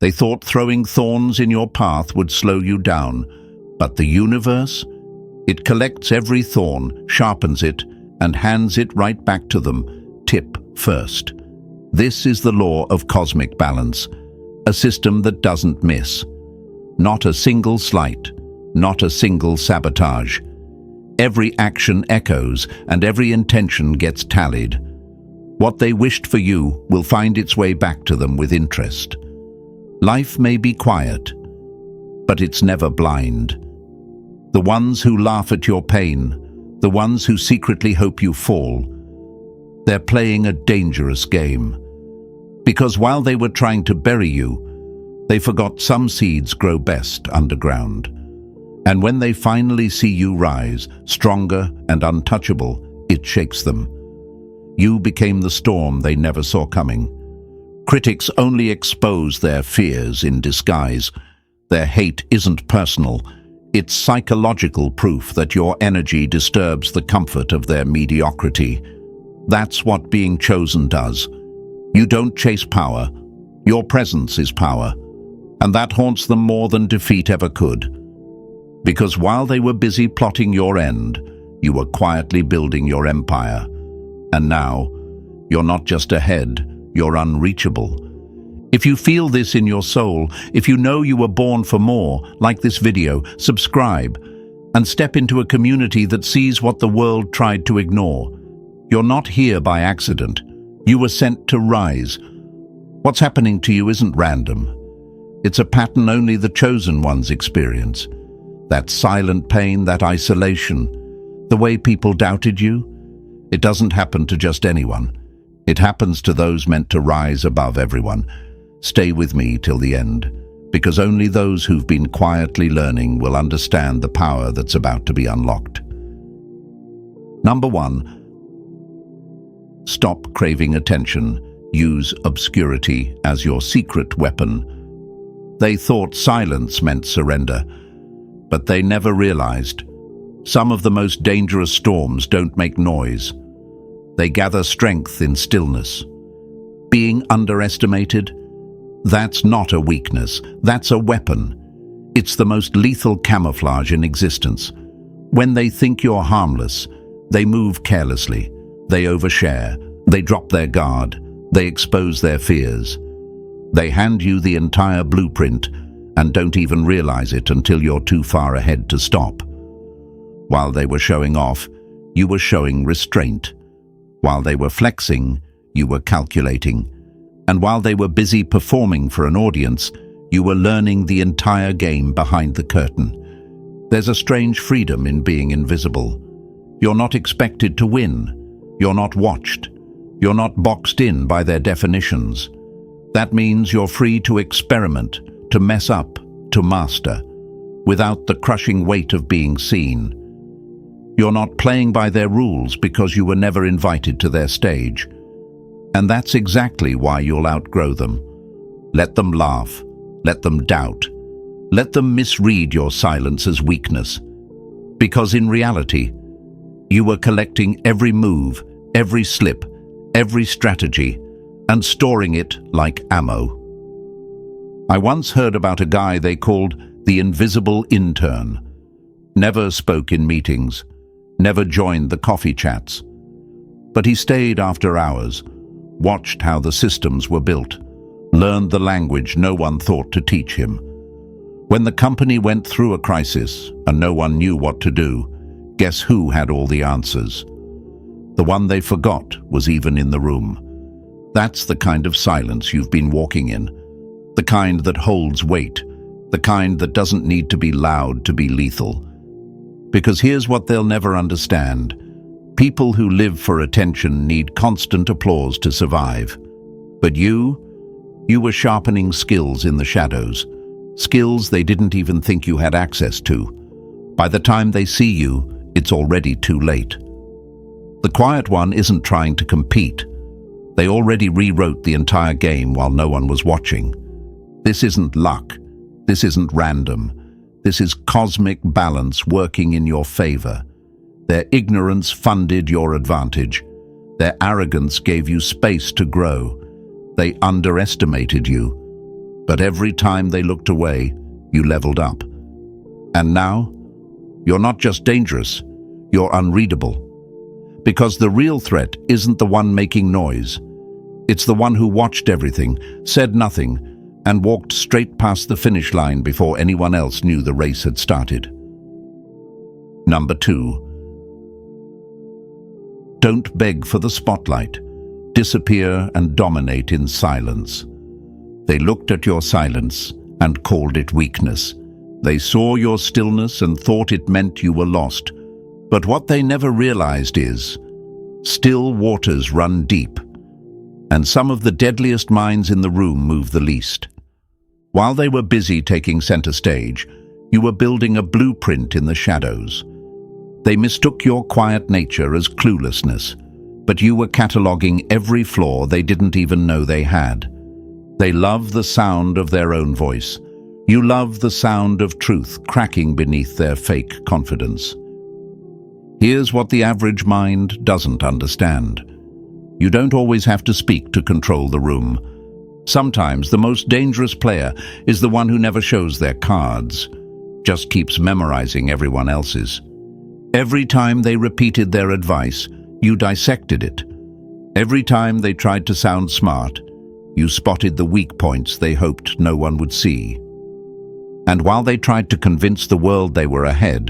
They thought throwing thorns in your path would slow you down, but the universe, it collects every thorn, sharpens it, and hands it right back to them, tip first. This is the law of cosmic balance, a system that doesn't miss. Not a single slight, not a single sabotage. Every action echoes and every intention gets tallied. What they wished for you will find its way back to them with interest. Life may be quiet, but it's never blind. The ones who laugh at your pain, the ones who secretly hope you fall, they're playing a dangerous game. Because while they were trying to bury you, they forgot some seeds grow best underground. And when they finally see you rise, stronger and untouchable, it shakes them. You became the storm they never saw coming. Critics only expose their fears in disguise. Their hate isn't personal. It's psychological proof that your energy disturbs the comfort of their mediocrity. That's what being chosen does. You don't chase power. Your presence is power. And that haunts them more than defeat ever could. Because while they were busy plotting your end, you were quietly building your empire. And now, you're not just ahead, you're unreachable. If you feel this in your soul, if you know you were born for more, like this video, subscribe and step into a community that sees what the world tried to ignore. You're not here by accident. You were sent to rise. What's happening to you isn't random. It's a pattern only the chosen ones experience. That silent pain, that isolation, the way people doubted you, it doesn't happen to just anyone. It happens to those meant to rise above everyone. Stay with me till the end, because only those who've been quietly learning will understand the power that's about to be unlocked. Number 1. Stop craving attention. Use obscurity as your secret weapon. They thought silence meant surrender, but they never realized. Some of the most dangerous storms don't make noise. They gather strength in stillness. Being underestimated? That's not a weakness, that's a weapon. It's the most lethal camouflage in existence. When they think you're harmless, they move carelessly. They overshare, they drop their guard, they expose their fears. They hand you the entire blueprint and don't even realize it until you're too far ahead to stop. While they were showing off, you were showing restraint. While they were flexing, you were calculating. And while they were busy performing for an audience, you were learning the entire game behind the curtain. There's a strange freedom in being invisible. You're not expected to win. You're not watched. You're not boxed in by their definitions. That means you're free to experiment, to mess up, to master, without the crushing weight of being seen. You're not playing by their rules because you were never invited to their stage. And that's exactly why you'll outgrow them. Let them laugh. Let them doubt. Let them misread your silence as weakness. Because in reality, you were collecting every move, every slip, every strategy, and storing it like ammo. I once heard about a guy they called the invisible intern. Never spoke in meetings, never joined the coffee chats. But he stayed after hours, watched how the systems were built, learned the language no one thought to teach him. When the company went through a crisis and no one knew what to do, guess who had all the answers? The one they forgot was even in the room. That's the kind of silence you've been walking in. The kind that holds weight. The kind that doesn't need to be loud to be lethal. Because here's what they'll never understand. People who live for attention need constant applause to survive. But you were sharpening skills in the shadows. Skills they didn't even think you had access to. By the time they see you, it's already too late. The quiet one isn't trying to compete. They already rewrote the entire game while no one was watching. This isn't luck. This isn't random. This is cosmic balance working in your favor. Their ignorance funded your advantage. Their arrogance gave you space to grow. They underestimated you, But every time they looked away, you leveled up. And now, you're not just dangerous, you're unreadable. Because the real threat isn't the one making noise. It's the one who watched everything, said nothing, and walked straight past the finish line before anyone else knew the race had started. Number 2. Don't beg for the spotlight. Disappear and dominate in silence. They looked at your silence and called it weakness. They saw your stillness and thought it meant you were lost. But what they never realized is, still waters run deep, and some of the deadliest minds in the room move the least. While they were busy taking center stage, you were building a blueprint in the shadows. They mistook your quiet nature as cluelessness, but you were cataloging every flaw they didn't even know they had. They love the sound of their own voice. You love the sound of truth cracking beneath their fake confidence. Here's what the average mind doesn't understand. You don't always have to speak to control the room. Sometimes the most dangerous player is the one who never shows their cards, just keeps memorizing everyone else's. Every time they repeated their advice, you dissected it. Every time they tried to sound smart, you spotted the weak points they hoped no one would see. And while they tried to convince the world they were ahead,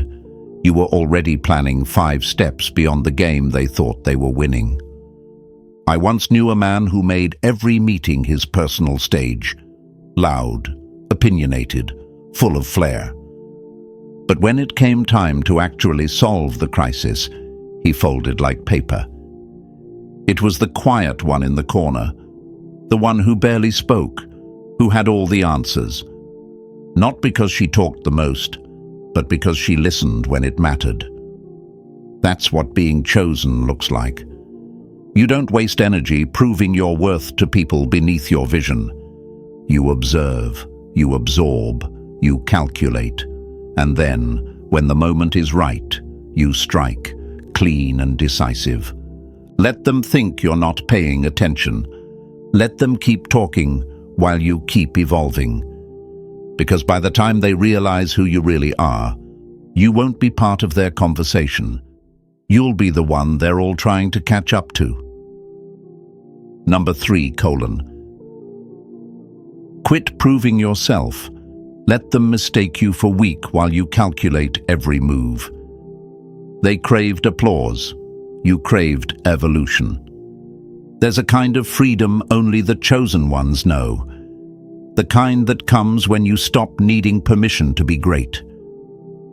you were already planning 5 steps beyond the game they thought they were winning. I once knew a man who made every meeting his personal stage. Loud, opinionated, full of flair. But when it came time to actually solve the crisis, he folded like paper. It was the quiet one in the corner, the one who barely spoke, who had all the answers. Not because she talked the most, but because she listened when it mattered. That's what being chosen looks like. You don't waste energy proving your worth to people beneath your vision. You observe, you absorb, you calculate, and then, when the moment is right, you strike, clean and decisive. Let them think you're not paying attention. Let them keep talking while you keep evolving. Because by the time they realize who you really are, you won't be part of their conversation. You'll be the one they're all trying to catch up to. Number 3: Quit proving yourself. Let them mistake you for weak while you calculate every move. They craved applause. You craved evolution. There's a kind of freedom only the chosen ones know. The kind that comes when you stop needing permission to be great.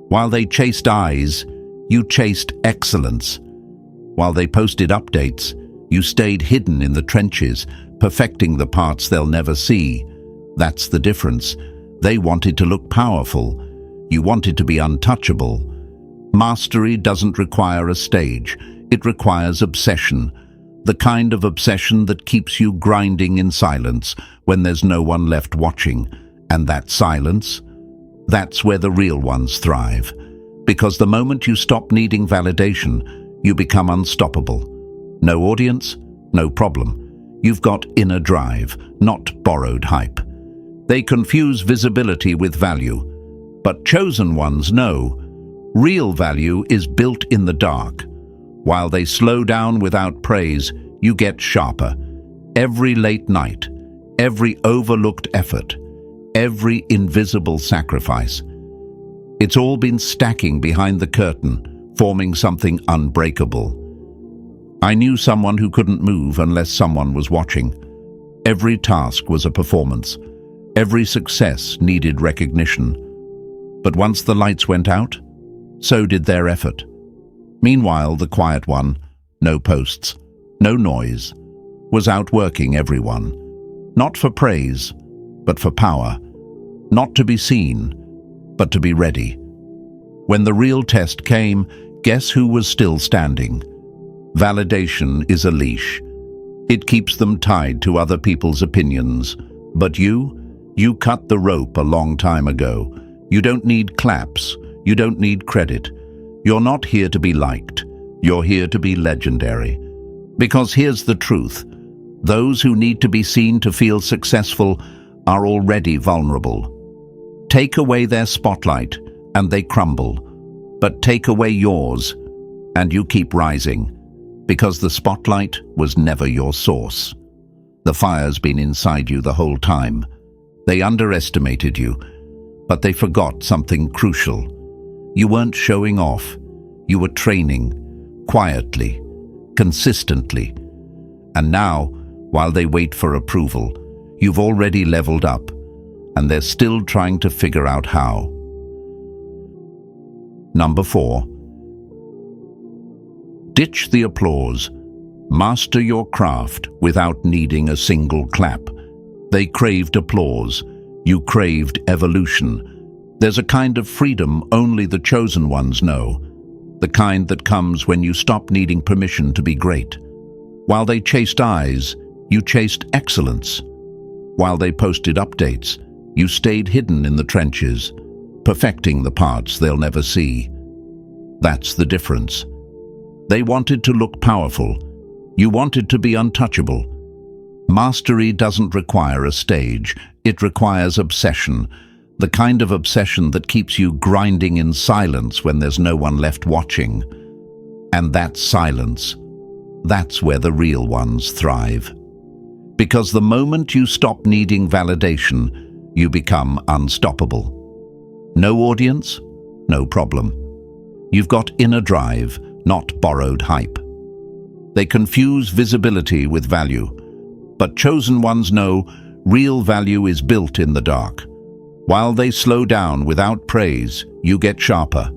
While they chased eyes, you chased excellence. While they posted updates, you stayed hidden in the trenches, perfecting the parts they'll never see. That's the difference. They wanted to look powerful. You wanted to be untouchable. Mastery doesn't require a stage. It requires obsession. The kind of obsession that keeps you grinding in silence when there's no one left watching. And that silence, that's where the real ones thrive. Because the moment you stop needing validation, you become unstoppable. No audience, no problem. You've got inner drive, not borrowed hype. They confuse visibility with value. But chosen ones know real value is built in the dark. While they slow down without praise, you get sharper. Every late night, every overlooked effort, every invisible sacrifice. It's all been stacking behind the curtain, forming something unbreakable. I knew someone who couldn't move unless someone was watching. Every task was a performance. Every success needed recognition. But once the lights went out, so did their effort. Meanwhile, the quiet one, no posts, no noise, was outworking everyone. Not for praise, but for power. Not to be seen, but to be ready. When the real test came, guess who was still standing? Validation is a leash. It keeps them tied to other people's opinions. But you cut the rope a long time ago. You don't need claps. You don't need credit. You're not here to be liked. You're here to be legendary. Because here's the truth. Those who need to be seen to feel successful are already vulnerable. Take away their spotlight, and they crumble. But take away yours, and you keep rising, because the spotlight was never your source. The fire's been inside you the whole time. They underestimated you, but they forgot something crucial. You weren't showing off. You were training, quietly, consistently. And now, while they wait for approval, you've already leveled up, and they're still trying to figure out how. Number 4. Ditch the applause. Master your craft without needing a single clap. They craved applause. You craved evolution. There's a kind of freedom only the chosen ones know. The kind that comes when you stop needing permission to be great. While they chased eyes, you chased excellence. While they posted updates, you stayed hidden in the trenches, perfecting the parts they'll never see. That's the difference. They wanted to look powerful. You wanted to be untouchable. Mastery doesn't require a stage. It requires obsession, the kind of obsession that keeps you grinding in silence when there's no one left watching. And that silence, that's where the real ones thrive. Because the moment you stop needing validation, you become unstoppable. No audience? No problem. You've got inner drive, not borrowed hype. They confuse visibility with value, but chosen ones know real value is built in the dark. While they slow down without praise, you get sharper.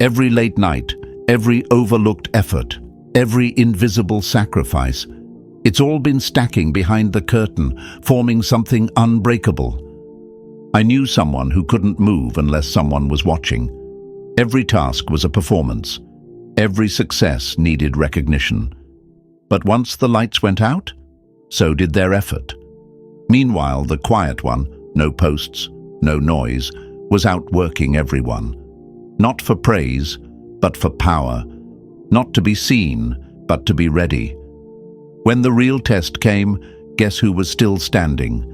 Every late night, every overlooked effort, every invisible sacrifice, it's all been stacking behind the curtain, forming something unbreakable. I knew someone who couldn't move unless someone was watching. Every task was a performance. Every success needed recognition. But once the lights went out, so did their effort. Meanwhile, the quiet one, no posts, no noise, was outworking everyone. Not for praise, but for power. Not to be seen, but to be ready. When the real test came, guess who was still standing?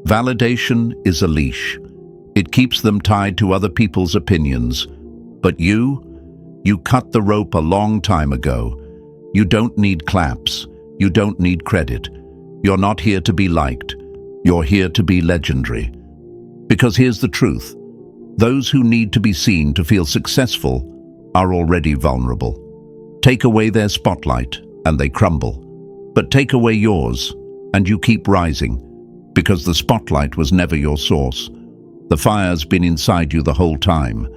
Validation is a leash. It keeps them tied to other people's opinions. But you cut the rope a long time ago. You don't need claps. You don't need credit. You're not here to be liked. You're here to be legendary. Because here's the truth. Those who need to be seen to feel successful are already vulnerable. Take away their spotlight and they crumble. But take away yours and you keep rising. Because the spotlight was never your source. The fire's been inside you the whole time.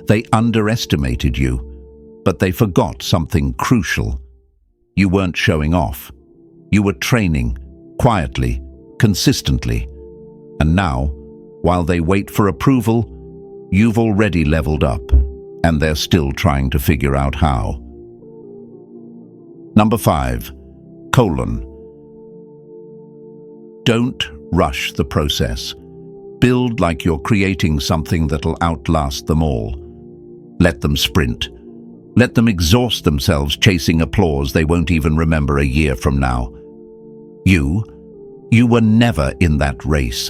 They underestimated you, but they forgot something crucial. You weren't showing off. You were training, quietly, consistently. And now, while they wait for approval, you've already leveled up, and they're still trying to figure out how. Number 5, : Don't rush the process. Build like you're creating something that'll outlast them all. Let them sprint. Let them exhaust themselves chasing applause they won't even remember a year from now. You were never in that race.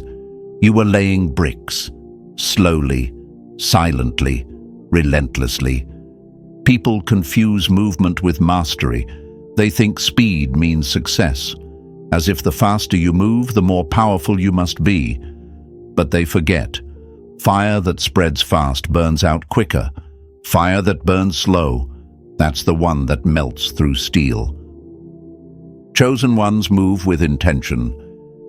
You were laying bricks, slowly, silently, relentlessly. People confuse movement with mastery. They think speed means success, as if the faster you move, the more powerful you must be. But they forget. Fire that spreads fast burns out quicker. Fire that burns slow, that's the one that melts through steel. Chosen ones move with intention.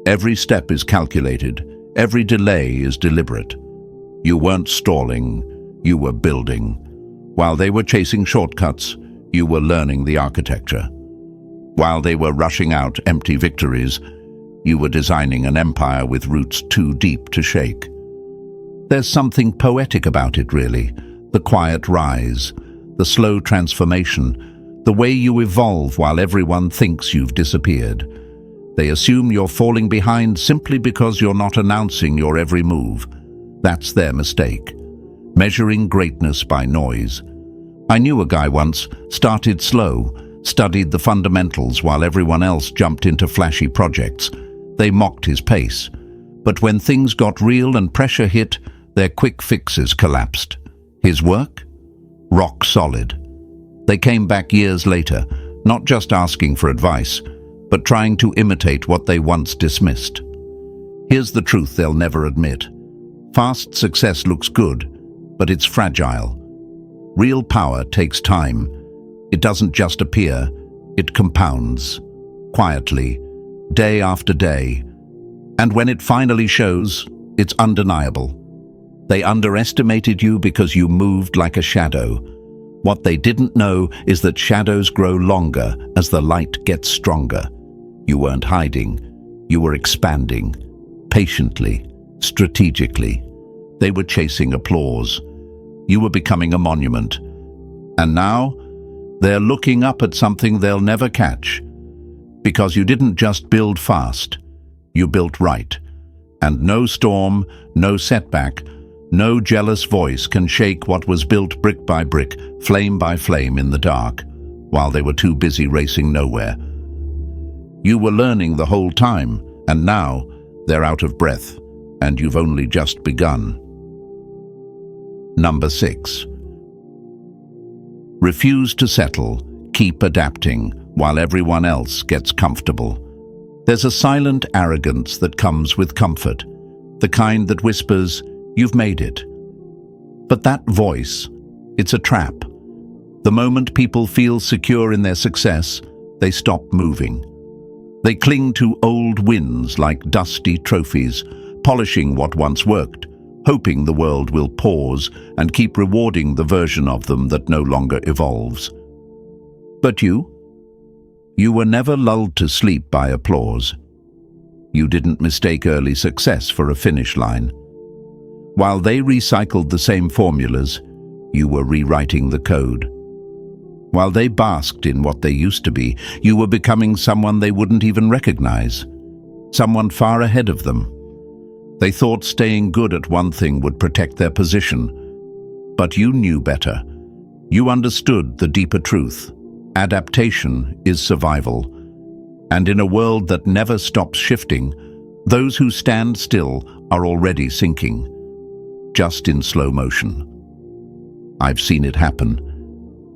Every step is calculated. Every delay is deliberate. You weren't stalling, you were building. While they were chasing shortcuts, you were learning the architecture. While they were rushing out empty victories, you were designing an empire with roots too deep to shake. There's something poetic about it, really. The quiet rise, the slow transformation, the way you evolve while everyone thinks you've disappeared. They assume you're falling behind simply because you're not announcing your every move. That's their mistake. Measuring greatness by noise. I knew a guy once, started slow, studied the fundamentals while everyone else jumped into flashy projects. They mocked his pace. But when things got real and pressure hit, their quick fixes collapsed. His work? Rock solid. They came back years later, not just asking for advice, but trying to imitate what they once dismissed. Here's the truth they'll never admit. Fast success looks good, but it's fragile. Real power takes time. It doesn't just appear, it compounds, quietly, day after day. And when it finally shows, it's undeniable. They underestimated you because you moved like a shadow. What they didn't know is that shadows grow longer as the light gets stronger. You weren't hiding, you were expanding, patiently, strategically. They were chasing applause. You were becoming a monument. And now, they're looking up at something they'll never catch. Because you didn't just build fast, you built right. And no storm, no setback, no jealous voice can shake what was built brick by brick, flame by flame in the dark, while they were too busy racing nowhere. You were learning the whole time, and now they're out of breath, and you've only just begun. Number 6. Refuse to settle, keep adapting, while everyone else gets comfortable. There's a silent arrogance that comes with comfort, the kind that whispers, "You've made it." But that voice, it's a trap. The moment people feel secure in their success, they stop moving. They cling to old wins like dusty trophies, polishing what once worked, hoping the world will pause and keep rewarding the version of them that no longer evolves. But you were never lulled to sleep by applause. You didn't mistake early success for a finish line. While they recycled the same formulas, you were rewriting the code. While they basked in what they used to be, you were becoming someone they wouldn't even recognize, someone far ahead of them. They thought staying good at one thing would protect their position. But you knew better. You understood the deeper truth. Adaptation is survival. And in a world that never stops shifting, those who stand still are already sinking, just in slow motion. I've seen it happen.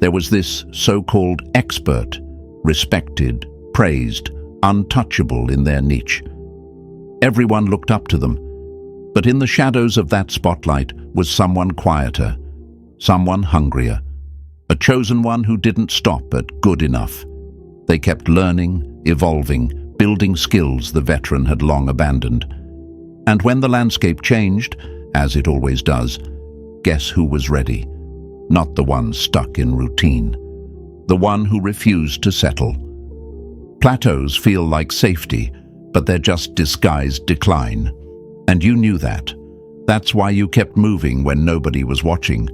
There was this so-called expert, respected, praised, untouchable in their niche. Everyone looked up to them. But in the shadows of that spotlight was someone quieter, someone hungrier, a chosen one who didn't stop at good enough. They kept learning, evolving, building skills the veteran had long abandoned. And when the landscape changed, as it always does, guess who was ready? Not the one stuck in routine, the one who refused to settle. Plateaus feel like safety, but they're just disguised decline. And you knew that. That's why you kept moving when nobody was watching.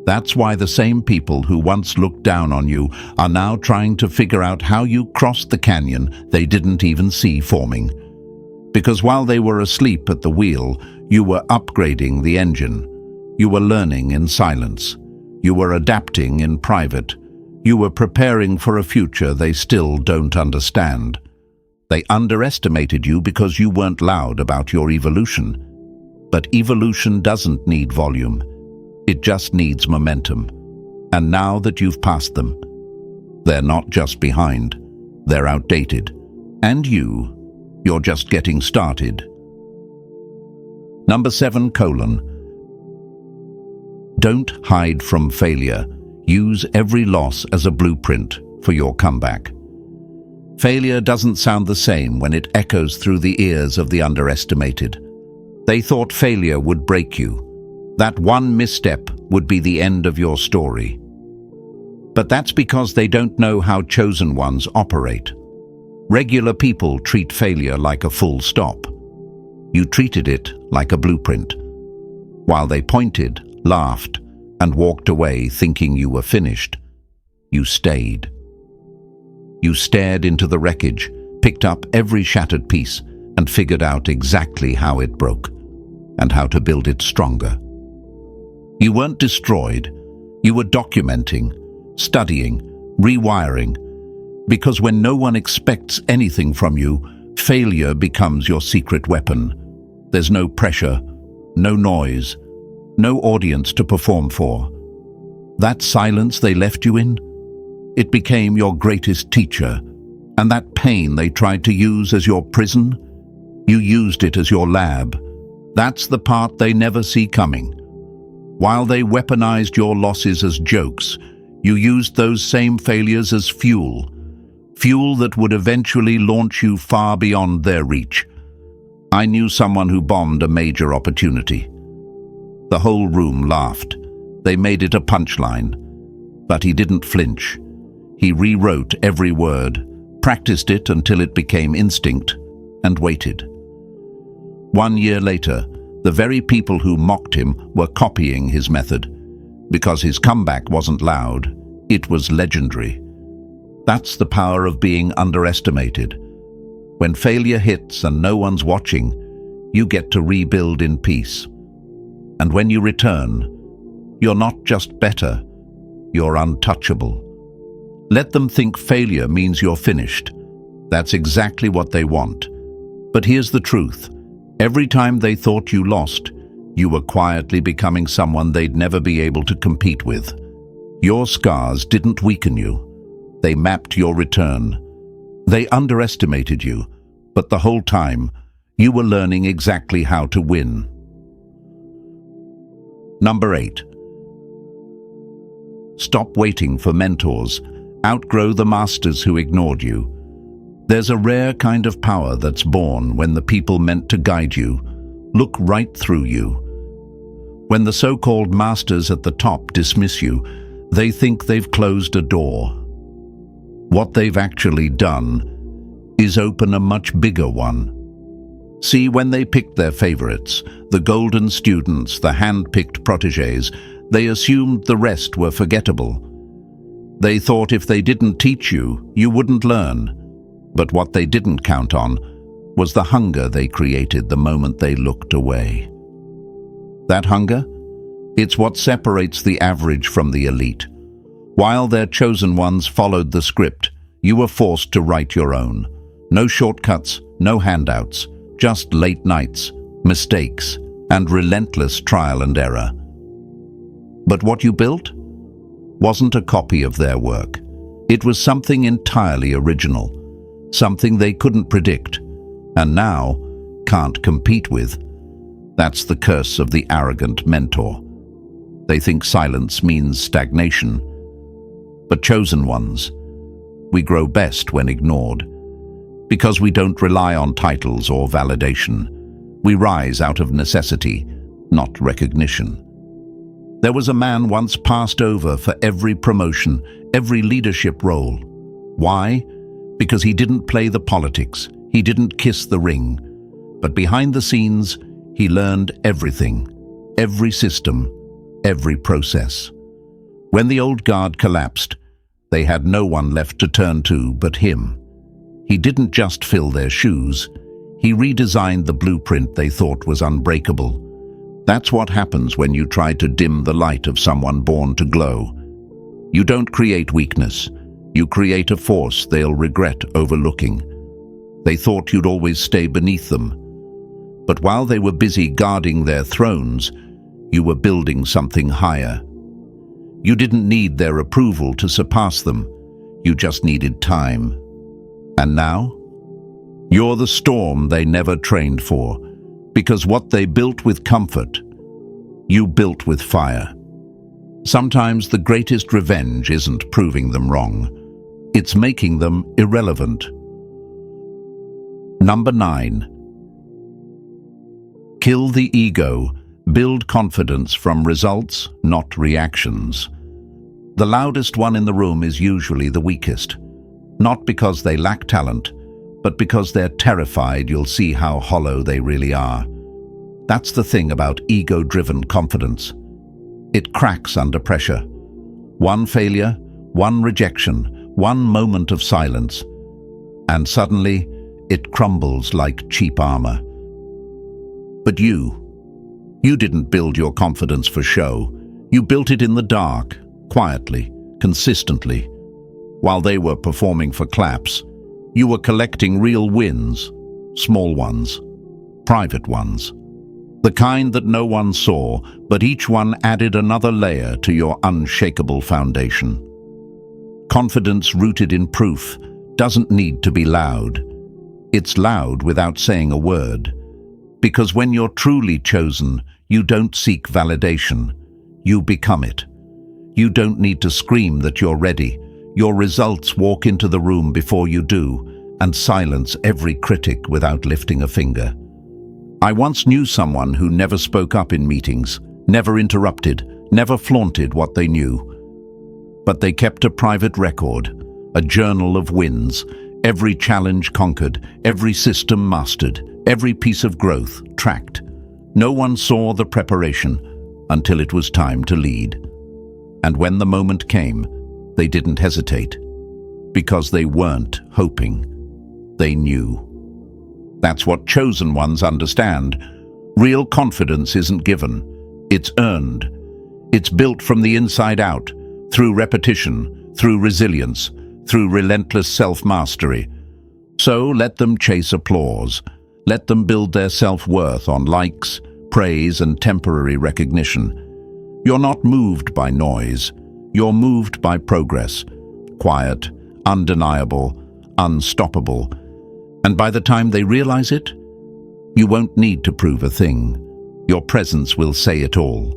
That's why the same people who once looked down on you are now trying to figure out how you crossed the canyon they didn't even see forming. Because while they were asleep at the wheel, you were upgrading the engine. You were learning in silence. You were adapting in private. You were preparing for a future they still don't understand. They underestimated you because you weren't loud about your evolution. But evolution doesn't need volume. It just needs momentum. And now that you've passed them, they're not just behind, they're outdated. And you're just getting started. Number 7: Don't hide from failure. Use every loss as a blueprint for your comeback. Failure doesn't sound the same when it echoes through the ears of the underestimated. They thought failure would break you. That one misstep would be the end of your story. But that's because they don't know how chosen ones operate. Regular people treat failure like a full stop. You treated it like a blueprint. While they pointed, laughed, and walked away thinking you were finished, you stayed. You stared into the wreckage, picked up every shattered piece, and figured out exactly how it broke, and how to build it stronger. You weren't destroyed. You were documenting, studying, rewiring, because when no one expects anything from you, failure becomes your secret weapon. There's no pressure, no noise, no audience to perform for. That silence they left you in, it became your greatest teacher, and that pain they tried to use as your prison, you used it as your lab. That's the part they never see coming. While they weaponized your losses as jokes, you used those same failures as fuel that would eventually launch you far beyond their reach. I knew someone who bombed a major opportunity. The whole room laughed. They made it a punchline. But he didn't flinch. He rewrote every word, practiced it until it became instinct, and waited. 1 year later, the very people who mocked him were copying his method. Because his comeback wasn't loud, it was legendary. That's the power of being underestimated. When failure hits and no one's watching, you get to rebuild in peace. And when you return, you're not just better, you're untouchable. Let them think failure means you're finished. That's exactly what they want. But here's the truth. Every time they thought you lost, you were quietly becoming someone they'd never be able to compete with. Your scars didn't weaken you. They mapped your return. They underestimated you, but the whole time, you were learning exactly how to win. Number 8. Stop waiting for mentors. Outgrow the masters who ignored you. There's a rare kind of power that's born when the people meant to guide you look right through you. When the so-called masters at the top dismiss you, they think they've closed a door. What they've actually done is open a much bigger one. See, when they picked their favorites, the golden students, the hand-picked protégés, they assumed the rest were forgettable. They thought if they didn't teach you, you wouldn't learn. But what they didn't count on was the hunger they created the moment they looked away. That hunger? It's what separates the average from the elite. While their chosen ones followed the script, you were forced to write your own. No shortcuts, no handouts, just late nights, mistakes, and relentless trial and error. But what you built wasn't a copy of their work. It was something entirely original, something they couldn't predict, and now can't compete with. That's the curse of the arrogant mentor. They think silence means stagnation. But chosen ones, we grow best when ignored. Because we don't rely on titles or validation. We rise out of necessity, not recognition. There was a man once passed over for every promotion, every leadership role. Why? Because he didn't play the politics, he didn't kiss the ring. But behind the scenes, he learned everything, every system, every process. When the old guard collapsed, they had no one left to turn to but him. He didn't just fill their shoes, he redesigned the blueprint they thought was unbreakable. That's what happens when you try to dim the light of someone born to glow. You don't create weakness, you create a force they'll regret overlooking. They thought you'd always stay beneath them. But while they were busy guarding their thrones, you were building something higher. You didn't need their approval to surpass them, you just needed time. And now? You're the storm they never trained for, because what they built with comfort, you built with fire. Sometimes the greatest revenge isn't proving them wrong, it's making them irrelevant. Number 9. Kill the ego. Build confidence from results, not reactions. The loudest one in the room is usually the weakest. Not because they lack talent, but because they're terrified you'll see how hollow they really are. That's the thing about ego-driven confidence. It cracks under pressure. One failure, one rejection, one moment of silence, and suddenly it crumbles like cheap armor. But you didn't build your confidence for show. You built it in the dark, quietly, consistently. While they were performing for claps, you were collecting real wins, small ones, private ones. The kind that no one saw, but each one added another layer to your unshakable foundation. Confidence rooted in proof doesn't need to be loud. It's loud without saying a word. Because when you're truly chosen, you don't seek validation. You become it. You don't need to scream that you're ready. Your results walk into the room before you do and silence every critic without lifting a finger. I once knew someone who never spoke up in meetings, never interrupted, never flaunted what they knew. But they kept a private record, a journal of wins, every challenge conquered, every system mastered, every piece of growth tracked. No one saw the preparation until it was time to lead. And when the moment came, they didn't hesitate, because they weren't hoping. They knew. That's what chosen ones understand. Real confidence isn't given. It's earned. It's built from the inside out, through repetition, through resilience, through relentless self-mastery. So let them chase applause. Let them build their self-worth on likes, praise, and temporary recognition. You're not moved by noise. You're moved by progress. Quiet, undeniable, unstoppable. And by the time they realize it, you won't need to prove a thing. Your presence will say it all.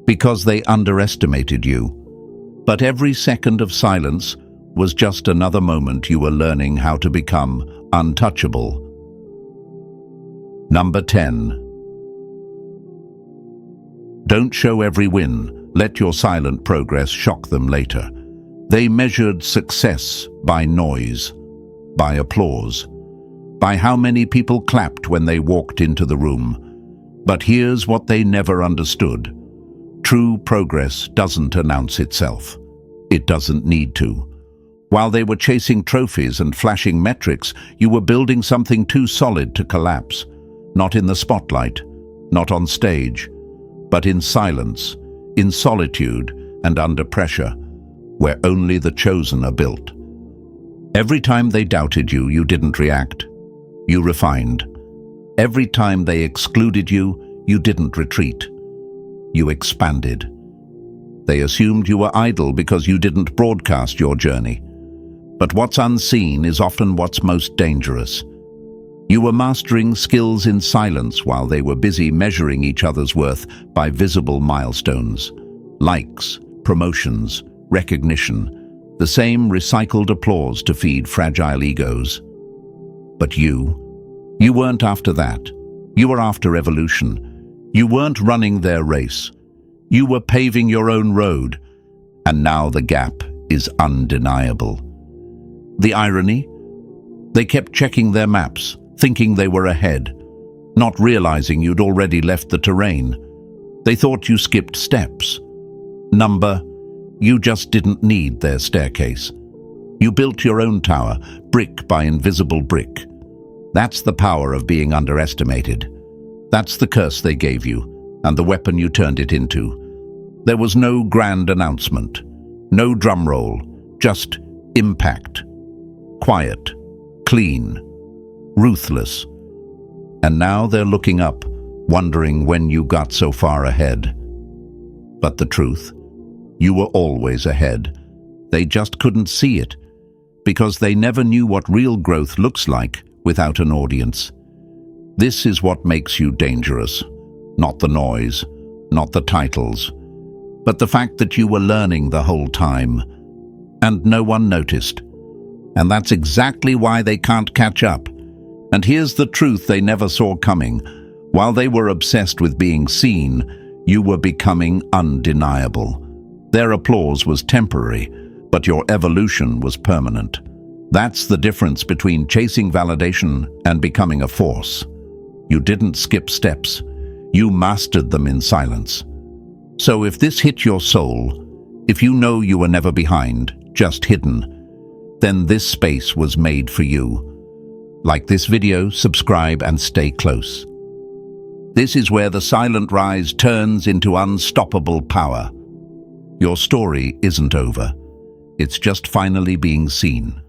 Because they underestimated you. But every second of silence was just another moment you were learning how to become untouchable. Number 10. Don't show every win. Let your silent progress shock them later. They measured success by noise, by applause, by how many people clapped when they walked into the room. But here's what they never understood. True progress doesn't announce itself. It doesn't need to. While they were chasing trophies and flashing metrics, you were building something too solid to collapse. Not in the spotlight, not on stage, but in silence, in solitude, and under pressure, where only the chosen are built. Every time they doubted you, you didn't react. You refined. Every time they excluded you, you didn't retreat. You expanded. They assumed you were idle because you didn't broadcast your journey. But what's unseen is often what's most dangerous. You were mastering skills in silence while they were busy measuring each other's worth by visible milestones. Likes, promotions, recognition, the same recycled applause to feed fragile egos. But you weren't after that. You were after evolution. You weren't running their race. You were paving your own road, and now the gap is undeniable. The irony? They kept checking their maps, thinking they were ahead, not realizing you'd already left the terrain. They thought you skipped steps. You just didn't need their staircase. You built your own tower, brick by invisible brick. That's the power of being underestimated. That's the curse they gave you, and the weapon you turned it into. There was no grand announcement, no drum roll, just impact. Quiet, clean, ruthless. And now they're looking up, wondering when you got so far ahead. But the truth, you were always ahead. They just couldn't see it, because they never knew what real growth looks like without an audience. This is what makes you dangerous. Not the noise, not the titles, but the fact that you were learning the whole time, and no one noticed. And that's exactly why they can't catch up. And here's the truth they never saw coming. While they were obsessed with being seen, you were becoming undeniable. Their applause was temporary, but your evolution was permanent. That's the difference between chasing validation and becoming a force. You didn't skip steps. You mastered them in silence. So if this hit your soul, if you know you were never behind, just hidden, then this space was made for you. Like this video, subscribe, and stay close. This is where the silent rise turns into unstoppable power. Your story isn't over. It's just finally being seen.